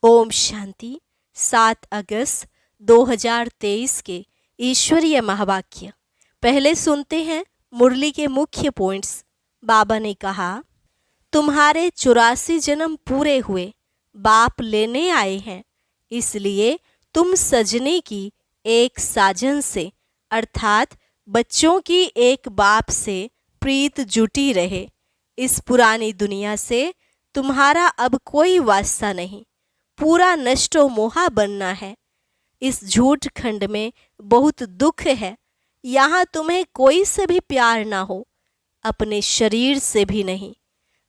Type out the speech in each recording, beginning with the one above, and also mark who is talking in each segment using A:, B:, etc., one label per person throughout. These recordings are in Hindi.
A: ओम शांति। 7 अगस्त 2023 के ईश्वरीय महावाक्य। पहले सुनते हैं मुरली के मुख्य पॉइंट्स। बाबा ने कहा, तुम्हारे 84 जन्म पूरे हुए, बाप लेने आए हैं, इसलिए तुम सजने की एक साजन से अर्थात बच्चों की एक बाप से प्रीत जुटी रहे। इस पुरानी दुनिया से तुम्हारा अब कोई वास्ता नहीं, पूरा नष्टो मोहा बनना है। इस झूठ खंड में बहुत दुख है। यहाँ तुम्हें कोई से भी प्यार ना हो, अपने शरीर से भी नहीं।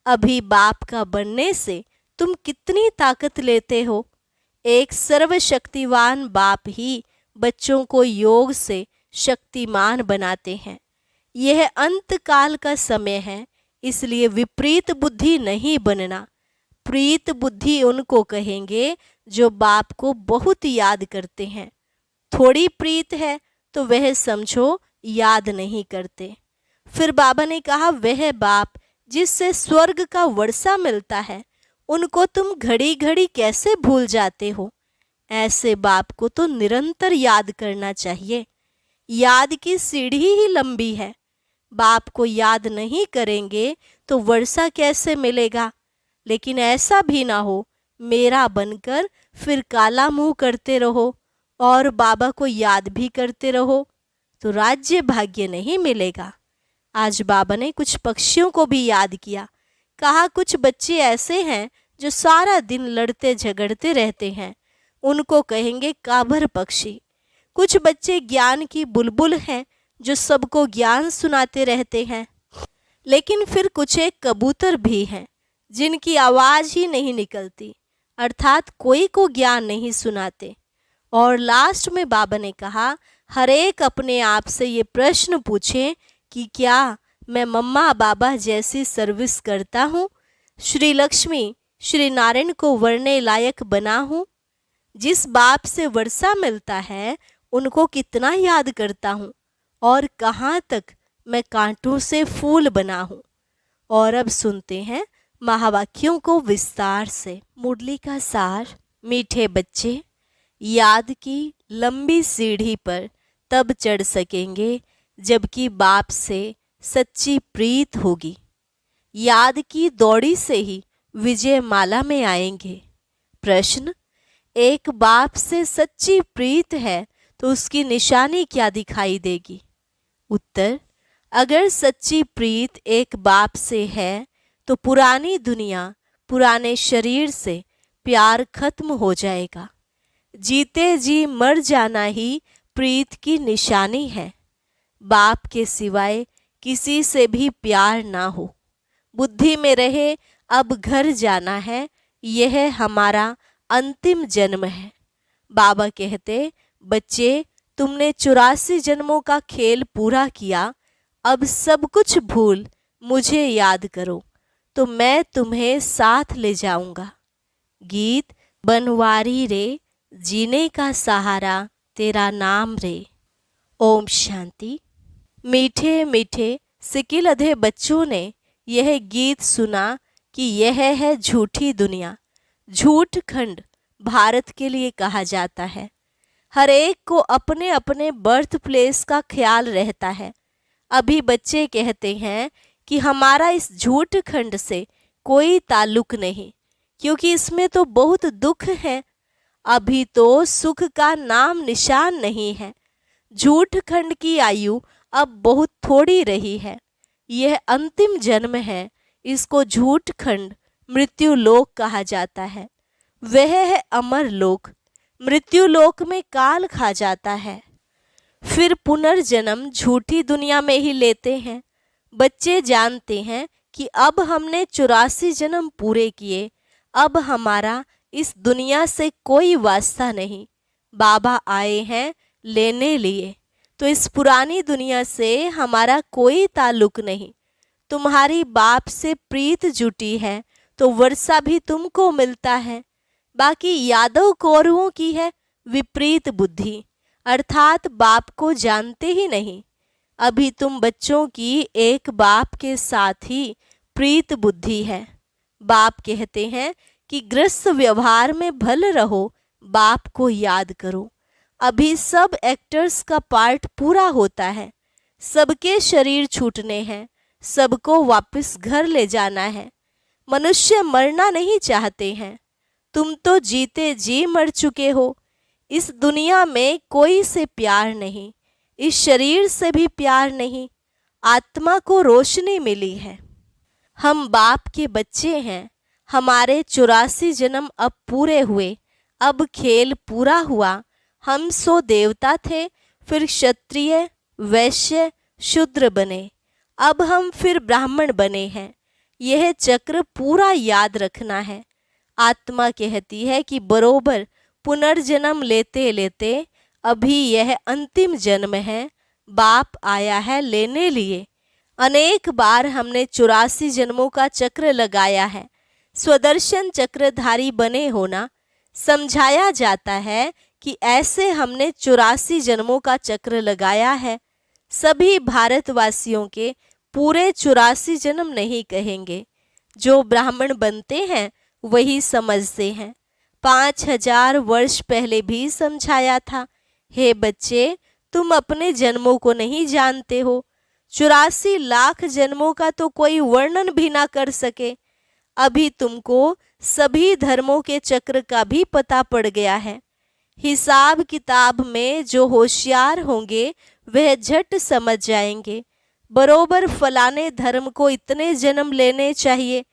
A: अभी बाप का बनने से तुम कितनी ताकत लेते हो। एक सर्वशक्तिवान बाप ही बच्चों को योग से शक्तिमान बनाते हैं। यह अंत काल का समय है, इसलिए विपरीत बुद्धि नहीं बनना। प्रीत बुद्धि उनको कहेंगे जो बाप को बहुत याद करते हैं। थोड़ी प्रीत है तो वह समझो याद नहीं करते। फिर बाबा ने कहा, वह बाप जिससे स्वर्ग का वर्षा मिलता है, उनको तुम घड़ी घड़ी कैसे भूल जाते हो। ऐसे बाप को तो निरंतर याद करना चाहिए। याद की सीढ़ी ही लंबी है। बाप को याद नहीं करेंगे तो वर्षा कैसे मिलेगा। लेकिन ऐसा भी ना हो मेरा बनकर फिर काला मुंह करते रहो और बाबा को याद भी करते रहो तो राज्य भाग्य नहीं मिलेगा। आज बाबा ने कुछ पक्षियों को भी याद किया। कहा, कुछ बच्चे ऐसे हैं जो सारा दिन लड़ते झगड़ते रहते हैं, उनको कहेंगे काबर पक्षी। कुछ बच्चे ज्ञान की बुलबुल हैं जो सबको ज्ञान सुनाते रहते हैं। लेकिन फिर कुछ एक कबूतर भी हैं जिनकी आवाज ही नहीं निकलती, अर्थात कोई को ज्ञान नहीं सुनाते। और लास्ट में बाबा ने कहा, हर एक अपने आप से ये प्रश्न पूछे कि क्या मैं मम्मा बाबा जैसी सर्विस करता हूँ, श्री लक्ष्मी श्री नारायण को वरने लायक बना हूँ। जिस बाप से वर्षा मिलता है उनको कितना याद करता हूँ और कहाँ तक मैं कांटों से फूल बना हूँ। और अब सुनते हैं महावाक्यों को विस्तार से। मुरली का सार। मीठे बच्चे, याद की लंबी सीढ़ी पर तब चढ़ सकेंगे जबकि बाप से सच्ची प्रीत होगी। याद की दौड़ी से ही विजय माला में आएंगे। प्रश्न, एक बाप से सच्ची प्रीत है तो उसकी निशानी क्या दिखाई देगी। उत्तर, अगर सच्ची प्रीत एक बाप से है तो पुरानी दुनिया पुराने शरीर से प्यार खत्म हो जाएगा। जीते जी मर जाना ही प्रीत की निशानी है। बाप के सिवाय किसी से भी प्यार ना हो। बुद्धि में रहे अब घर जाना है, यह हमारा अंतिम जन्म है। बाबा कहते, बच्चे तुमने 84 जन्मों का खेल पूरा किया, अब सब कुछ भूल मुझे याद करो तो मैं तुम्हें साथ ले जाऊंगा। गीत। बनवारी रे, जीने का सहारा तेरा नाम रे। ओम शांति। मीठे मीठे सिकिल अधे बच्चों ने यह गीत सुना कि यह है झूठी दुनिया। झूठ खंड भारत के लिए कहा जाता है। हर एक को अपने अपने बर्थ प्लेस का ख्याल रहता है। अभी बच्चे कहते हैं कि हमारा इस झूठ खंड से कोई ताल्लुक नहीं, क्योंकि इसमें तो बहुत दुख है। अभी तो सुख का नाम निशान नहीं है। झूठ खंड की आयु अब बहुत थोड़ी रही है। यह अंतिम जन्म है। इसको झूठ खंड मृत्यु लोक कहा जाता है। वह है अमर लोक। मृत्यु लोक में काल खा जाता है, फिर पुनर्जन्म झूठी दुनिया में ही लेते हैं। बच्चे जानते हैं कि अब हमने 84 जन्म पूरे किए, अब हमारा इस दुनिया से कोई वास्ता नहीं। बाबा आए हैं लेने लिए, तो इस पुरानी दुनिया से हमारा कोई ताल्लुक नहीं। तुम्हारी बाप से प्रीत जुटी है तो वर्षा भी तुमको मिलता है। बाकी यादव कौरवों की है विपरीत बुद्धि, अर्थात बाप को जानते ही नहीं। अभी तुम बच्चों की एक बाप के साथ ही प्रीत बुद्धि है। बाप कहते हैं कि गृहस्थ व्यवहार में भल रहो, बाप को याद करो। अभी सब एक्टर्स का पार्ट पूरा होता है, सबके शरीर छूटने हैं, सबको वापस घर ले जाना है। मनुष्य मरना नहीं चाहते हैं। तुम तो जीते जी मर चुके हो। इस दुनिया में कोई से प्यार नहीं, इस शरीर से भी प्यार नहीं। आत्मा को रोशनी मिली है। हम बाप के बच्चे हैं। हमारे 84 जन्म अब पूरे हुए। अब खेल पूरा हुआ। हम सो देवता थे, फिर क्षत्रिय, वैश्य, शूद्र बने। अब हम फिर ब्राह्मण बने हैं। यह चक्र पूरा याद रखना है। आत्मा कहती है कि बरोबर पुनर्जन्म लेते लेते अभी यह अंतिम जन्म है। बाप आया है लेने लिए। अनेक बार हमने 84 जन्मों का चक्र लगाया है। स्वदर्शन चक्रधारी बने होना समझाया जाता है कि ऐसे हमने 84 जन्मों का चक्र लगाया है। सभी भारतवासियों के पूरे 84 जन्म नहीं कहेंगे। जो ब्राह्मण बनते हैं वही समझते हैं। 5000 वर्ष पहले भी समझाया था, हे बच्चे, तुम अपने जन्मों को नहीं जानते हो। 84 लाख जन्मों का तो कोई वर्णन भी ना कर सके। अभी तुमको सभी धर्मों के चक्र का भी पता पड़ गया है। हिसाब किताब में जो होशियार होंगे वह झट समझ जाएंगे। बरोबर फलाने धर्म को इतने जन्म लेने चाहिए।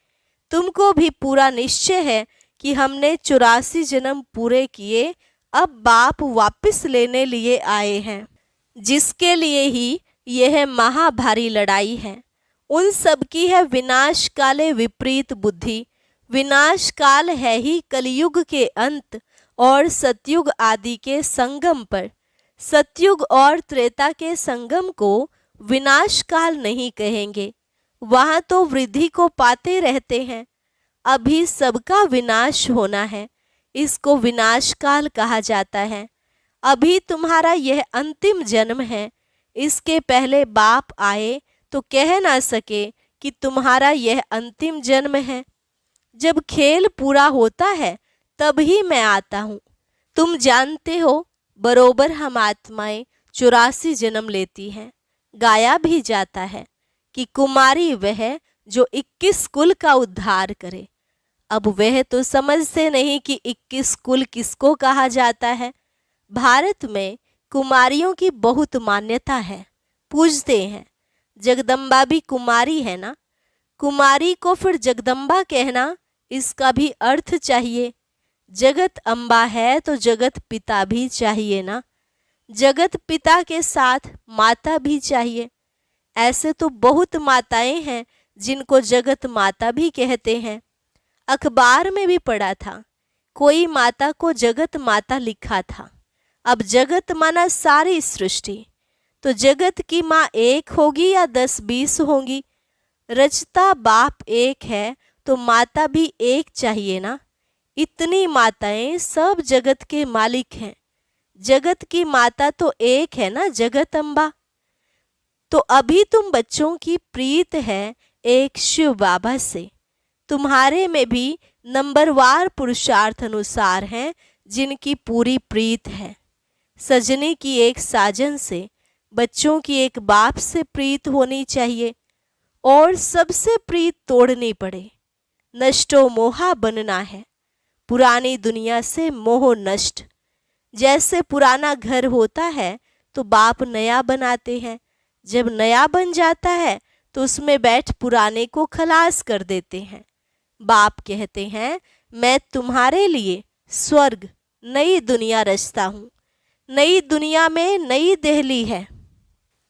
A: तुमको भी पूरा निश्चय है कि हमने 84 जन्म पूरे किए। अब बाप वापस लेने लिए आए हैं, जिसके लिए ही यह महाभारी लड़ाई है। उन सब की है विनाश काले विपरीत बुद्धि। विनाश काल है ही कलयुग के अंत और सतयुग आदि के संगम पर। सतयुग और त्रेता के संगम को विनाश काल नहीं कहेंगे। वहाँ तो वृद्धि को पाते रहते हैं। अभी सबका विनाश होना है, इसको विनाश काल कहा जाता है। अभी तुम्हारा यह अंतिम जन्म है। इसके पहले बाप आए तो कह ना सके कि तुम्हारा यह अंतिम जन्म है। जब खेल पूरा होता है तब ही मैं आता हूँ। तुम जानते हो बरोबर हम आत्माएं 84 जन्म लेती हैं। गाया भी जाता है कि कुमारी वह जो 21 कुल का उद्धार करे। अब वह तो समझते नहीं कि 21 कुल किसको कहा जाता है। भारत में कुमारियों की बहुत मान्यता है, पूजते हैं। जगदम्बा भी कुमारी है ना। कुमारी को फिर जगदम्बा कहना, इसका भी अर्थ चाहिए। जगत अम्बा है तो जगत पिता भी चाहिए ना। जगत पिता के साथ माता भी चाहिए। ऐसे तो बहुत माताएं हैं जिनको जगत माता भी कहते हैं। अखबार में भी पढ़ा था, कोई माता को जगत माता लिखा था। अब जगत माना सारी सृष्टि, तो जगत की माँ एक होगी या 10-20 होंगी। रचता बाप एक है तो माता भी एक चाहिए ना। इतनी माताएं सब जगत के मालिक हैं। जगत की माता तो एक है ना, जगत अम्बा। तो अभी तुम बच्चों की प्रीत है एक शिव बाबा से। तुम्हारे में भी नंबरवार पुरुषार्थ अनुसार हैं जिनकी पूरी प्रीत है। सजनी की एक साजन से, बच्चों की एक बाप से प्रीत होनी चाहिए और सबसे प्रीत तोड़नी पड़े। नष्टो मोहा बनना है। पुरानी दुनिया से मोह नष्ट। जैसे पुराना घर होता है तो बाप नया बनाते हैं। जब नया बन जाता है तो उसमें बैठ पुराने को खलास कर देते हैं। बाप कहते हैं, मैं तुम्हारे लिए स्वर्ग, नई दुनिया रचता हूँ। नई दुनिया में नई दिल्ली है।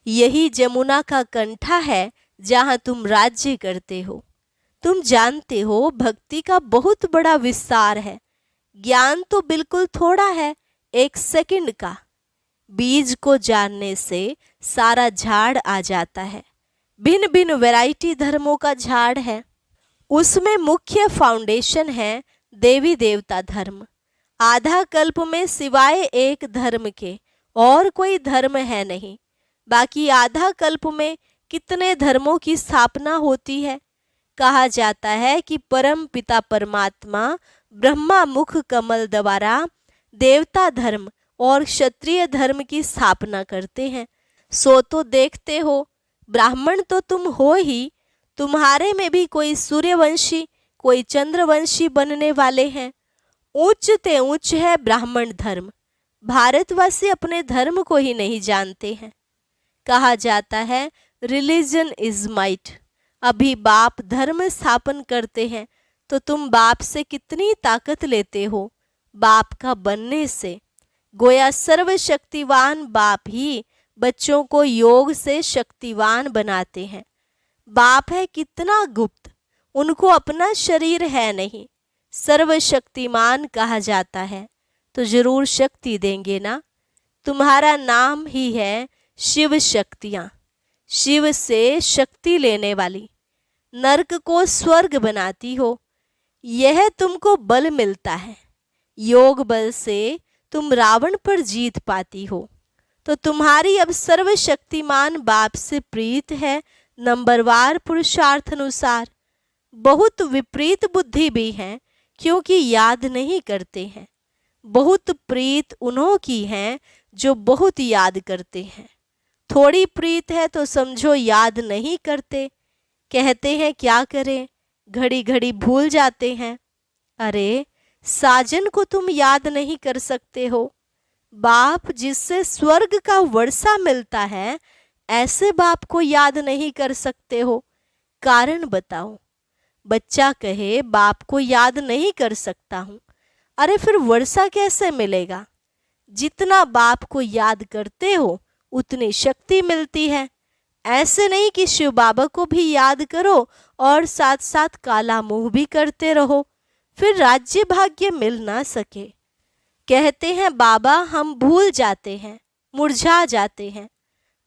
A: यही जमुना का कंठा है जहाँ तुम राज्य करते हो। तुम जानते हो भक्ति का बहुत बड़ा विस्तार है। ज्ञान तो बिल्कुल थोड़ा है, 1 सेकंड का। बीज को जानने से सारा झाड़ आ जाता है। भिन्न भिन्न वैरायटी धर्मों का झाड़ है। उसमें मुख्य फाउंडेशन है देवी देवता धर्म। आधा कल्प में सिवाय एक धर्म के और कोई धर्म है नहीं। बाकी आधा कल्प में कितने धर्मों की स्थापना होती है। कहा जाता है कि परम पिता परमात्मा ब्रह्मा मुख कमल द्वारा देवता धर्म और क्षत्रिय धर्म की स्थापना करते हैं। सो तो देखते हो, ब्राह्मण तो तुम हो ही, तुम्हारे में भी कोई सूर्यवंशी कोई चंद्रवंशी बनने वाले हैं। उच्च ते उच्च है ब्राह्मण धर्म। भारतवासी अपने धर्म को ही नहीं जानते हैं। कहा जाता है रिलीजन इज माइट। अभी बाप धर्म स्थापन करते हैं तो तुम बाप से कितनी ताकत लेते हो। बाप का बनने से गोया सर्वशक्तिवान बाप ही बच्चों को योग से शक्तिवान बनाते हैं। बाप है कितना गुप्त, उनको अपना शरीर है नहीं, सर्वशक्तिमान कहा जाता है तो जरूर शक्ति देंगे ना। तुम्हारा नाम ही है शिव शक्तियाँ, शिव से शक्ति लेने वाली। नरक को स्वर्ग बनाती हो, यह तुमको बल मिलता है। योग बल से तुम रावण पर जीत पाती हो। तो तुम्हारी अब सर्वशक्तिमान बाप से प्रीत है नंबरवार पुरुषार्थ अनुसार। बहुत विपरीत बुद्धि भी है क्योंकि याद नहीं करते हैं। बहुत प्रीत उन्हों की है जो बहुत याद करते हैं। थोड़ी प्रीत है तो समझो याद नहीं करते। कहते हैं क्या करें, घड़ी घड़ी भूल जाते हैं। अरे साजन को तुम याद नहीं कर सकते हो। बाप जिससे स्वर्ग का वर्षा मिलता है, ऐसे बाप को याद नहीं कर सकते हो। कारण बताओ। बच्चा कहे बाप को याद नहीं कर सकता हूँ। अरे फिर वर्षा कैसे मिलेगा? जितना बाप को याद करते हो उतनी शक्ति मिलती है। ऐसे नहीं कि शिव बाबा को भी याद करो और साथ साथ काला मुंह भी करते रहो, फिर राज्य भाग्य मिल ना सके। कहते हैं बाबा हम भूल जाते हैं, मुरझा जाते हैं।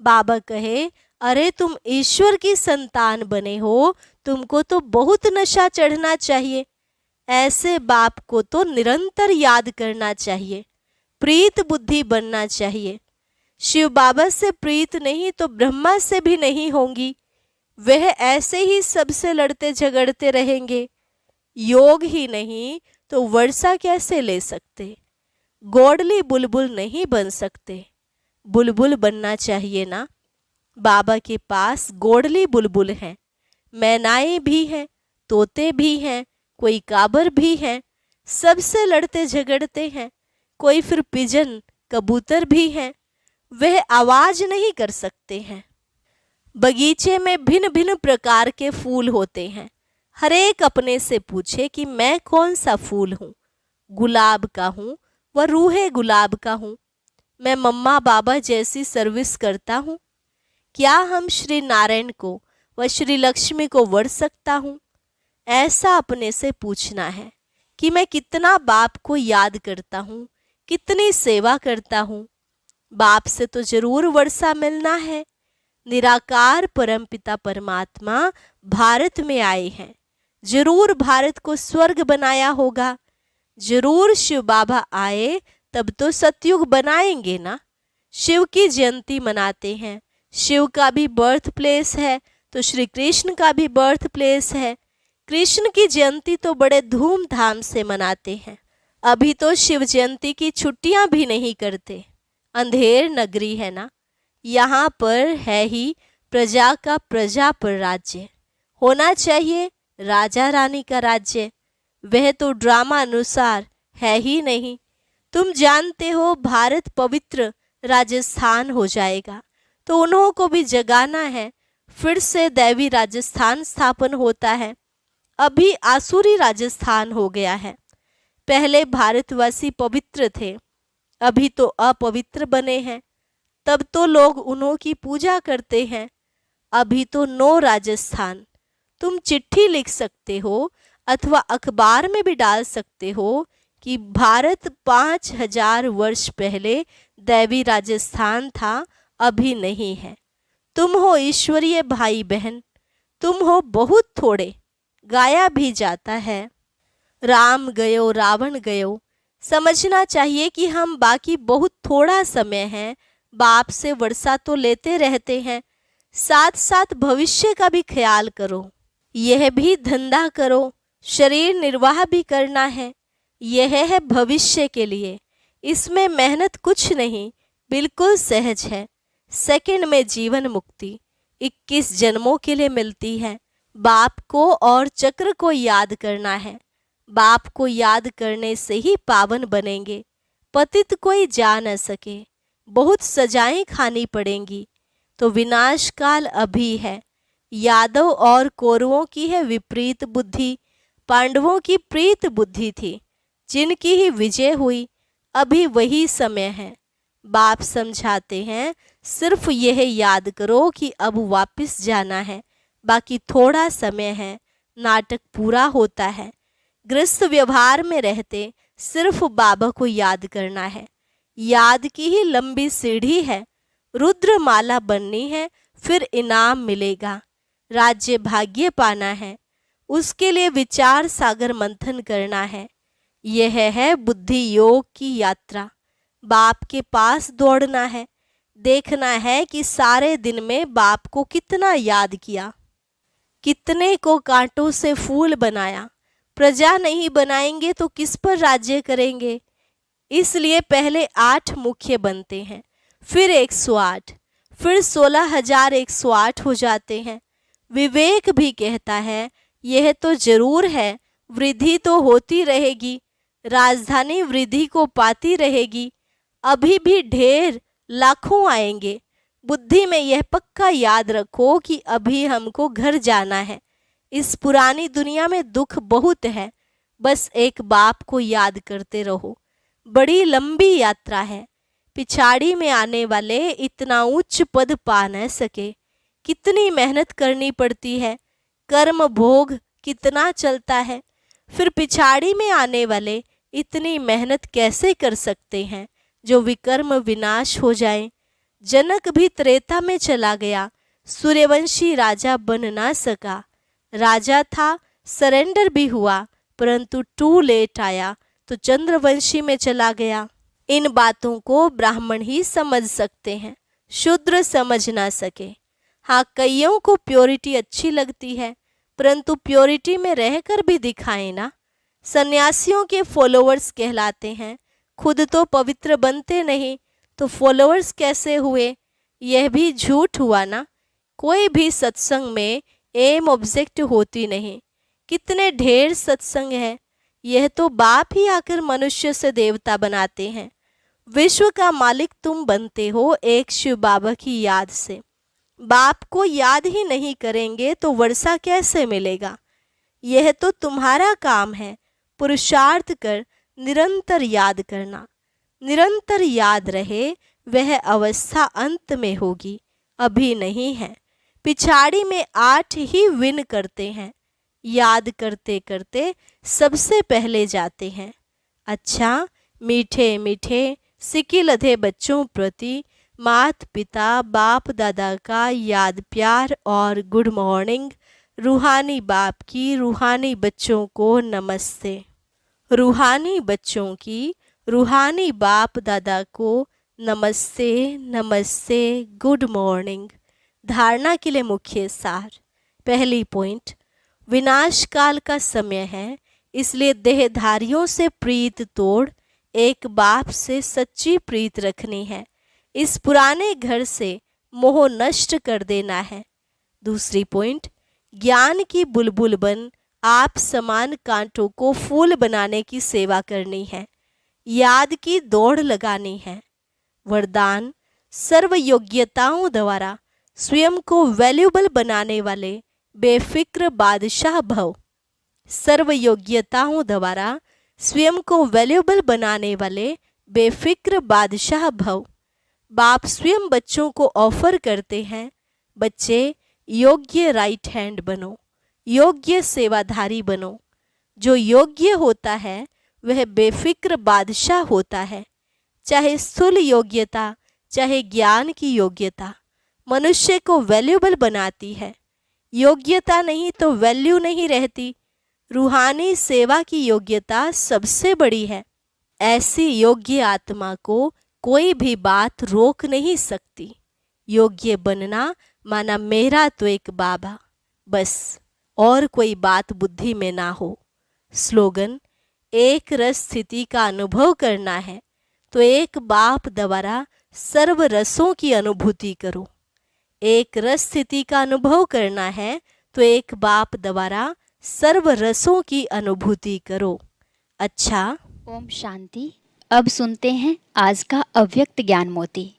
A: बाबा कहे अरे तुम ईश्वर की संतान बने हो, तुमको तो बहुत नशा चढ़ना चाहिए। ऐसे बाप को तो निरंतर याद करना चाहिए, प्रीत बुद्धि बनना चाहिए। शिव बाबा से प्रीत नहीं तो ब्रह्मा से भी नहीं होंगी। वह ऐसे ही सबसे लड़ते झगड़ते रहेंगे। योग ही नहीं तो वर्षा कैसे ले सकते? गोडली बुलबुल नहीं बन सकते। बुलबुल बनना चाहिए ना। बाबा के पास गोडली बुलबुल हैं, मैनाएं भी हैं, तोते भी हैं, कोई काबर भी हैं। सबसे लड़ते झगड़ते हैं। कोई फिर पिजन कबूतर भी हैं, वह आवाज नहीं कर सकते हैं। बगीचे में भिन्न भिन्न प्रकार के फूल होते हैं। हर एक अपने से पूछे कि मैं कौन सा फूल हूँ। गुलाब का हूँ व रूहे गुलाब का हूँ। मैं मम्मा बाबा जैसी सर्विस करता हूँ। क्या हम श्री नारायण को व श्री लक्ष्मी को वर सकता हूँ? ऐसा अपने से पूछना है कि मैं कितना बाप को याद करता हूँ, कितनी सेवा करता हूँ। बाप से तो जरूर वर्षा मिलना है। निराकार परमपिता परमात्मा भारत में आए हैं, जरूर भारत को स्वर्ग बनाया होगा। जरूर शिव बाबा आए तब तो सतयुग बनाएंगे ना। शिव की जयंती मनाते हैं। शिव का भी बर्थ प्लेस है तो श्री कृष्ण का भी बर्थ प्लेस है। कृष्ण की जयंती तो बड़े धूमधाम से मनाते हैं। अभी तो शिव जयंती की छुट्टियां भी नहीं करते। अंधेर नगरी है ना, यहाँ पर है ही प्रजा का प्रजा पर राज्य। होना चाहिए राजा रानी का राज्य। वह तो ड्रामा अनुसार है ही नहीं। तुम जानते हो भारत पवित्र राजस्थान हो जाएगा तो उन्हों को भी जगाना है। फिर से दैवी राजस्थान स्थापन होता है। अभी आसुरी राजस्थान हो गया है। पहले भारतवासी पवित्र थे, अभी तो अपवित्र बने हैं। तब तो लोग उन्हों की पूजा करते हैं। अभी तो नो राजस्थान। तुम चिट्ठी लिख सकते हो अथवा अखबार में भी डाल सकते हो कि भारत 5000 वर्ष पहले दैवी राजस्थान था, अभी नहीं है। तुम हो ईश्वरीय भाई बहन, तुम हो बहुत थोड़े। गाया भी जाता है राम गयो रावण गयो। समझना चाहिए कि हम बाकी बहुत थोड़ा समय है। बाप से वर्षा तो लेते रहते हैं, साथ साथ भविष्य का भी ख्याल करो। यह भी धंधा करो, शरीर निर्वाह भी करना है। यह है भविष्य के लिए। इसमें मेहनत कुछ नहीं, बिल्कुल सहज है। सेकंड में जीवन मुक्ति 21 जन्मों के लिए मिलती है। बाप को और चक्र को याद करना है। बाप को याद करने से ही पावन बनेंगे। पतित कोई जा न सके, बहुत सजाएं खानी पड़ेंगी। तो विनाश काल अभी है। यादव और कौरवों की है विपरीत बुद्धि, पांडवों की प्रीत बुद्धि थी, जिनकी ही विजय हुई। अभी वही समय है। बाप समझाते हैं, सिर्फ यह याद करो कि अब वापस जाना है, बाकी थोड़ा समय है, नाटक पूरा होता है। गृहस्थ व्यवहार में रहते सिर्फ बाबा को याद करना है। याद की ही लंबी सीढ़ी है। रुद्रमाला बननी है, फिर इनाम मिलेगा। राज्य भाग्य पाना है, उसके लिए विचार सागर मंथन करना है। यह है बुद्धि योग की यात्रा। बाप के पास दौड़ना है, देखना है कि सारे दिन में बाप को कितना याद किया, कितने को कांटों से फूल बनाया। प्रजा नहीं बनाएंगे तो किस पर राज्य करेंगे। इसलिए पहले 8 मुख्य बनते हैं, फिर 108, फिर 16,108 हो जाते हैं। विवेक भी कहता है, यह तो जरूर है, वृद्धि तो होती रहेगी, राजधानी वृद्धि को पाती रहेगी। अभी भी ढेर लाखों आएंगे। बुद्धि में यह पक्का याद रखो कि अभी हमको घर जाना है। इस पुरानी दुनिया में दुख बहुत है, बस एक बाप को याद करते रहो। बड़ी लंबी यात्रा है। पिछाड़ी में आने वाले इतना उच्च पद पा न सके। कितनी मेहनत करनी पड़ती है, कर्म भोग कितना चलता है। फिर पिछाड़ी में आने वाले इतनी मेहनत कैसे कर सकते हैं जो विकर्म विनाश हो जाए। जनक भी त्रेता में चला गया, सूर्यवंशी राजा बन ना सका। राजा था, सरेंडर भी हुआ, परंतु टू लेट आया तो चंद्रवंशी में चला गया। इन बातों को ब्राह्मण ही समझ सकते हैं, शूद्र समझ ना सके। हाँ, कईयों को प्योरिटी अच्छी लगती है, परंतु प्योरिटी में रहकर भी दिखाएं ना। सन्यासियों के फॉलोअर्स कहलाते हैं, खुद तो पवित्र बनते नहीं तो फॉलोअर्स कैसे हुए। यह भी झूठ हुआ ना। कोई भी सत्संग में एम ऑब्जेक्ट होती नहीं। कितने ढेर सत्संग है, यह तो बाप ही आकर मनुष्य से देवता बनाते हैं। विश्व का मालिक तुम बनते हो एक शिव बाबा की याद से। बाप को याद ही नहीं करेंगे तो वर्षा कैसे मिलेगा। यह तो तुम्हारा काम है, पुरुषार्थ कर निरंतर याद करना। निरंतर याद रहे, वह अवस्था अंत में होगी, अभी नहीं है। पिछाड़ी में 8 ही विन करते हैं, याद करते करते सबसे पहले जाते हैं। अच्छा, मीठे मीठे सिक्के लधे बच्चों प्रति मात पिता बाप दादा का याद प्यार और गुड मॉर्निंग। रूहानी बाप की रूहानी बच्चों को नमस्ते। रूहानी बच्चों की रूहानी बाप दादा को नमस्ते नमस्ते, गुड मॉर्निंग। धारणा के लिए मुख्य सार। पहली पॉइंट, विनाश काल का समय है, इसलिए देहधारियों से प्रीत तोड़ एक बाप से सच्ची प्रीत रखनी है। इस पुराने घर से मोह नष्ट कर देना है। दूसरी पॉइंट, ज्ञान की बुलबुल बन आप समान कांटों को फूल बनाने की सेवा करनी है। याद की दौड़ लगानी है। वरदान, सर्व योग्यताओं द्वारा स्वयं को वैल्यूबल बनाने वाले बेफिक्र बादशाह भव। सर्व योग्यताओं द्वारा स्वयं को वैल्यूबल बनाने वाले बेफिक्र बादशाह भव। बाप स्वयं बच्चों को ऑफर करते हैं, बच्चे योग्य राइट हैंड बनो, योग्य सेवाधारी बनो। जो योग्य होता है वह बेफिक्र बादशाह होता है। चाहे स्थूल योग्यता चाहे ज्ञान की योग्यता मनुष्य को वैल्यूबल बनाती है। योग्यता नहीं तो वैल्यू नहीं रहती। रूहानी सेवा की योग्यता सबसे बड़ी है। ऐसी योग्य आत्मा को कोई भी बात रोक नहीं सकती। योग्य बनना माना मेरा तो एक बाबा, बस और कोई बात बुद्धि में ना हो। स्लोगन, एक रस स्थिति का अनुभव करना है तो एक बाप द्वारा सर्व रसों की अनुभूति करो। एक रस स्थिति का अनुभव करना है तो एक बाप द्वारा सर्व रसों की अनुभूति करो। अच्छा,
B: ओम शांति। अब सुनते हैं आज का अव्यक्त ज्ञान मोती।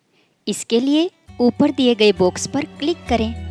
B: इसके लिए ऊपर दिए गए बॉक्स पर क्लिक करें।